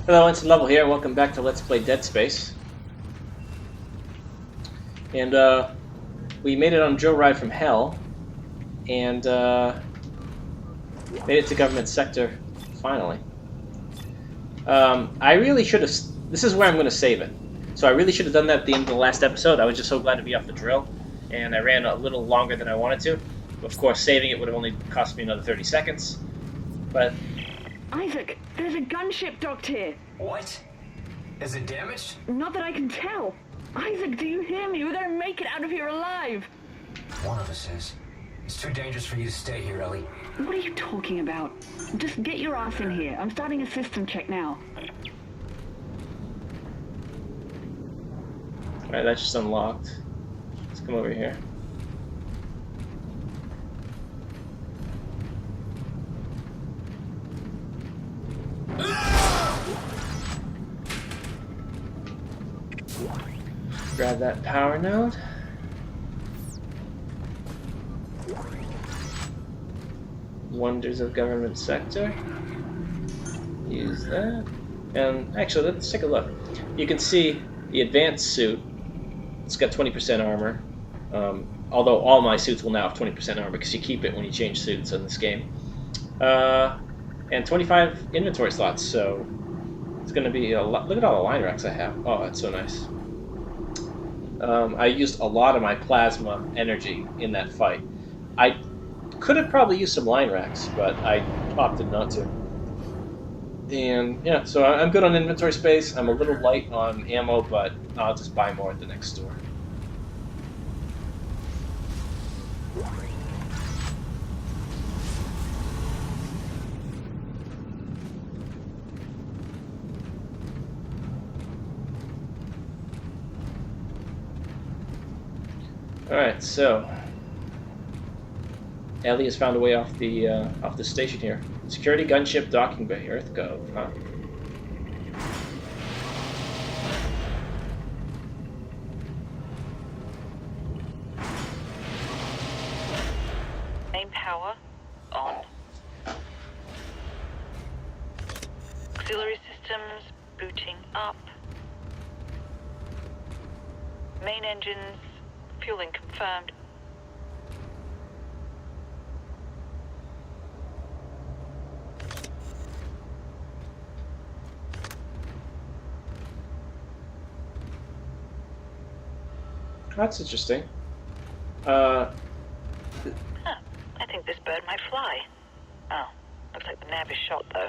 Hello, it's Level here. Welcome back to Let's Play Dead Space. And we made it on a joyride from hell, and made it to government sector finally. I really should have. This is where I'm going to save it. So I really should have done that at the end of the last episode. I was just so glad to be off the drill, and I ran a little longer than I wanted to. Of course, saving it would have only cost me another 30 seconds. But Isaac, there's a gunship docked here. What? Is it damaged? Not that I can tell. Isaac, do you hear me? We gotta make it out of here alive. One of us is. It's too dangerous for you to stay here, Ellie. What are you talking about? Just get your ass in here. I'm starting a system check now. alright, that's just unlocked. Let's come over here. Grab that power node. Wonders of government sector. Use that. And actually, let's take a look. You can see the advanced suit. It's got 20% armor. Although all my suits will now have 20% armor because you keep it when you change suits in this game. And 25 inventory slots, so it's going to be a lot. Look at all the line racks I have. Oh, that's so nice. I used a lot of my plasma energy in that fight. I could have probably used some line racks, but I opted not to. And yeah, so I'm good on inventory space. I'm a little light on ammo, but I'll just buy more at the next store. Alright, so Ellie has found a way off the station here. Security gunship docking bay, EarthGov, huh? Main power on. Auxiliary systems booting up. Main engines fueling confirmed. That's interesting. I think this bird might fly. Oh, looks like the nav is shot though.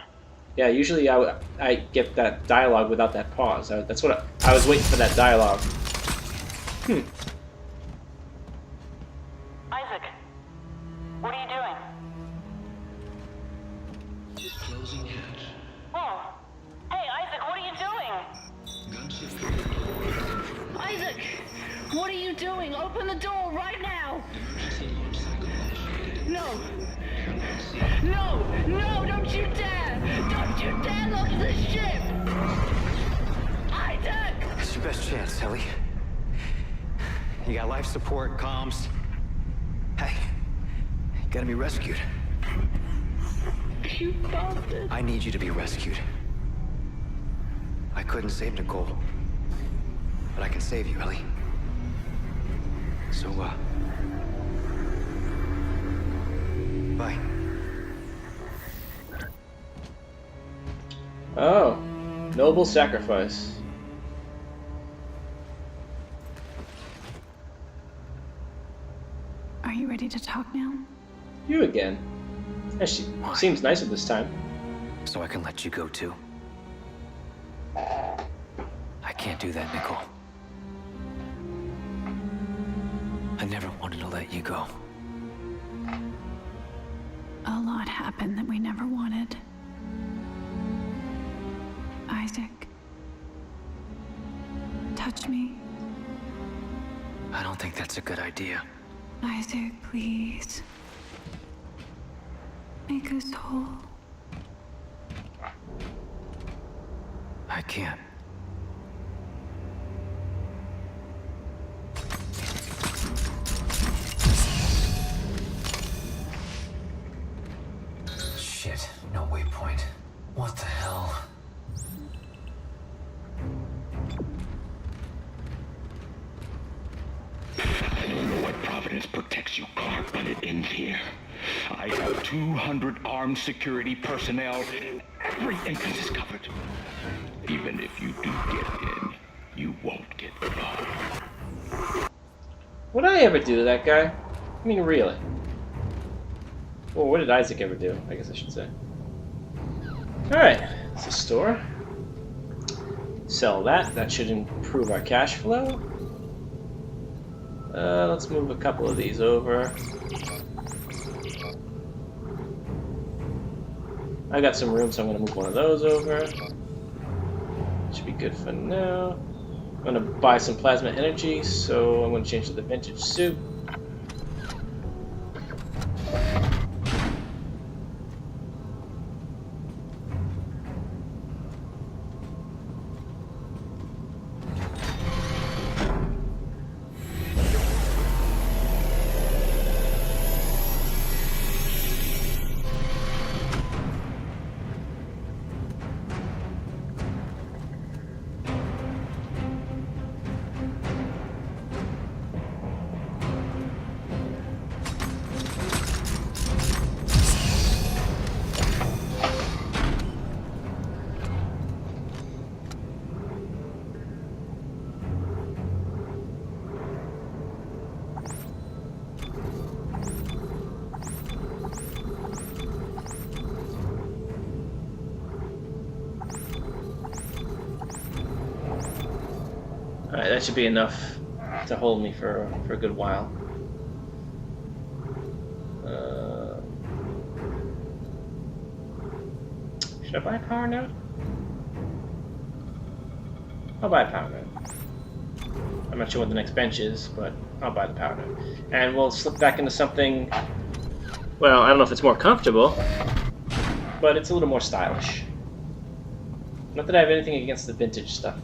Yeah, usually I get that dialogue without that pause. That's what I was waiting for, that dialogue. Isaac, what are you doing? Closing hatch. Whoa! Hey, Isaac, what are you doing? Gunship. Isaac, what are you doing? Open the door right now. Emergency launch cycle initiated. No. No, no, don't you dare. Don't you dare launch the ship. Isaac! It's your best chance, Ellie. You got life support, comms. Hey, you gotta be rescued. You bastard. I need you to be rescued. I couldn't save Nicole, but I can save you, Ellie. So, bye. Oh, noble sacrifice. Are you ready to talk now? You again. Yeah, she seems nicer this time. So I can let you go too. I can't do that, Nicole. I never wanted to let you go. A lot happened that we never wanted. Isaac, touch me. I don't think that's a good idea. Isaac, please. Make us whole. I can't. Shit, no waypoint. What the hell? I have 200 armed security personnel. Every entrance is covered. Even if you do get in, you won't get far. Would I ever do to that guy? I mean, really. Well, what did Isaac ever do? I guess I should say. Alright, it's a store. Sell that. That should improve our cash flow. Let's move a couple of these over. I got some room, so I'm going to move one of those over. Should be good for now. I'm going to buy some plasma energy, so I'm going to change to the vintage suit. Alright, that should be enough to hold me for a good while. Should I buy a power node? I'll buy a power node. I'm not sure what the next bench is, but I'll buy the power node. And we'll slip back into something, well, I don't know if it's more comfortable, but it's a little more stylish. Not that I have anything against the vintage stuff.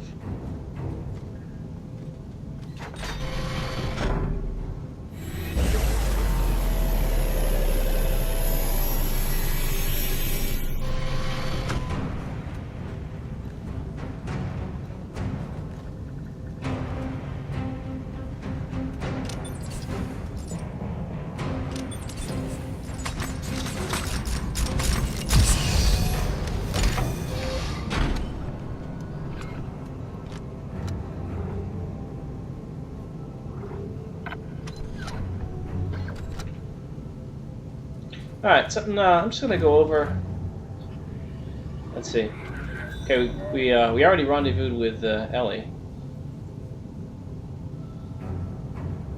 Alright, something I'm just gonna go over. Let's see. Okay, we already rendezvoused with Ellie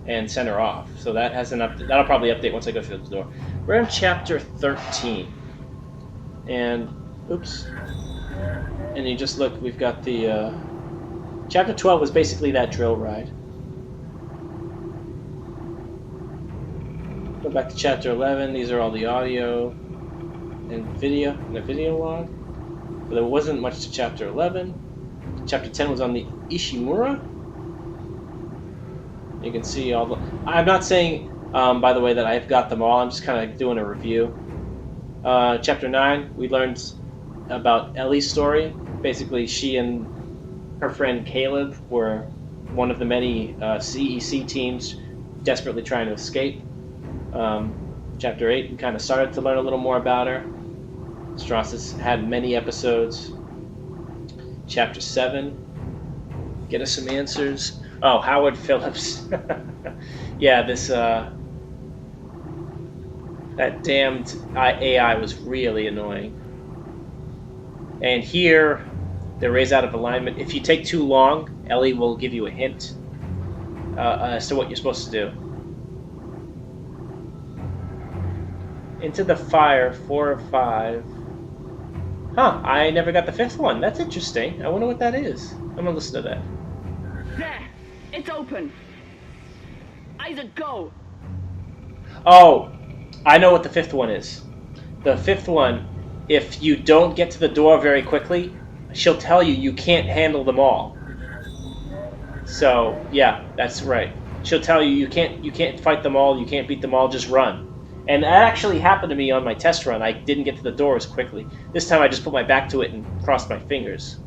and sent her off. So that has an update. That'll probably update once I go through the door. We're in chapter 13. And oops. And you just look, we've got the chapter 12 was basically that drill ride. Go back to chapter 11. These are all the audio and the video log. But there wasn't much to chapter 11. Chapter 10 was on the Ishimura. You can see all the... I'm not saying, by the way, that I've got them all. I'm just kind of doing a review. Chapter 9, we learned about Ellie's story. Basically, she and her friend Caleb were one of the many CEC teams desperately trying to escape. Chapter 8, we kind of started to learn a little more about her. Strauss has had many episodes. Chapter 7, get us some answers. Oh, Howard Phillips. Yeah, this, that damned AI was really annoying. And here, they're raised out of alignment. If you take too long, Ellie will give you a hint as to what you're supposed to do. Into the fire, 4 of 5. Huh, I never got the 5th one. That's interesting. I wonder what that is. I'm gonna listen to that. There, it's open. Isaac, go. Oh, I know what the 5th one is. The 5th one, if you don't get to the door very quickly, she'll tell you you can't handle them all. So, yeah, that's right. She'll tell you you can't fight them all, you can't beat them all, just run. And that actually happened to me on my test run. I didn't get to the door as quickly. This time I just put my back to it and crossed my fingers.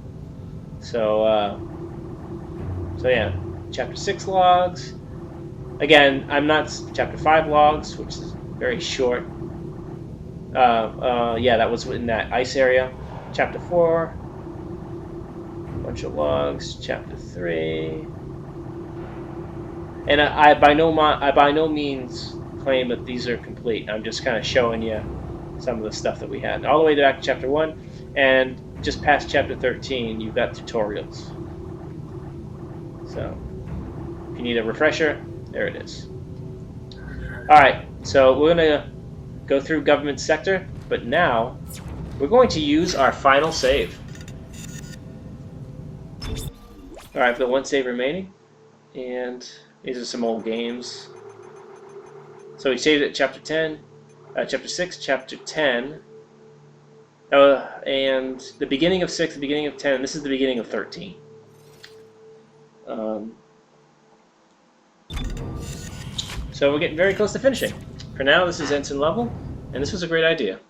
So yeah, chapter 6 logs. Again, I'm not chapter 5 logs, which is very short. Yeah, that was in that ice area. Chapter 4. Bunch of logs. Chapter 3. And I by no means claim that these are complete. I'm just kind of showing you some of the stuff that we had. All the way back to Chapter 1, and just past Chapter 13, you've got tutorials. So, if you need a refresher, there it is. Alright, so we're going to go through government sector, but now we're going to use our final save. Alright, I've got one save remaining, and these are some old games. So we saved at Chapter 10, Chapter 6, Chapter 10, and the beginning of 6, the beginning of 10, and this is the beginning of 13. So we're getting very close to finishing. For now, this is Ensign level, and this was a great idea.